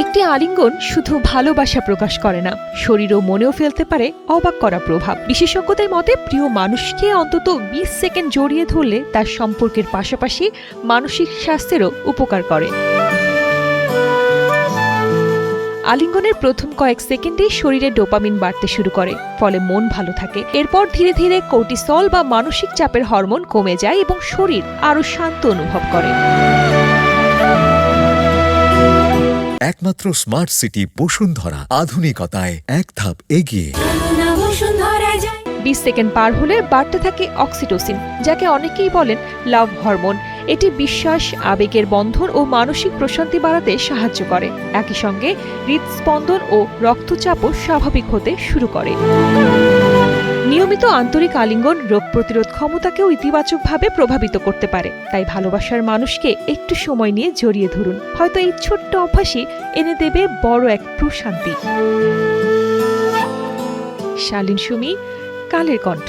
একটি আলিঙ্গন শুধু ভালোবাসা প্রকাশ করে না, শরীর ও মনেও ফেলতে পারে অবাক করা প্রভাব। বিশেষজ্ঞদের মতে প্রিয় মানুষকে অন্তত 20 সেকেন্ড জড়িয়ে ধরলে তার সম্পর্কের পাশাপাশি মানসিক স্বাস্থ্যেরও উপকার করে। আলিঙ্গনের প্রথম কয়েক সেকেন্ডেই শরীরে ডোপামিন বাড়তে শুরু করে, ফলে মন ভালো থাকে। এরপর ধীরে ধীরে কর্টিসল বা মানসিক চাপের হরমোন কমে যায় এবং শরীর আরও শান্ত অনুভব করে। একমাত্র স্মার্ট সিটি বসুন্ধরা, আধুনিকতায় এক ধাপ এগিয়ে। 20 সেকেন্ড পার হলে বাড়তে থাকে অক্সিটোসিন, যাকে অনেকেই বলেন লাভ হরমোন। এটি বিশ্বাস, আবেগের বন্ধন ও মানসিক প্রশান্তি বাড়াতে সাহায্য করে। একই সঙ্গে হৃদস্পন্দন ও রক্তচাপও স্বাভাবিক হতে শুরু করে। নিয়মিত আন্তরিক আলিঙ্গন রোগ প্রতিরোধ ক্ষমতাকেও ইতিবাচকভাবে প্রভাবিত করতে পারে। তাই ভালোবাসার মানুষকে একটু সময় নিয়ে জড়িয়ে ধরুন, হয়তো এই ছোট্ট অভ্যাসই এনে দেবে বড় এক প্রশান্তি। শালীন সুমি, কালের কণ্ঠ।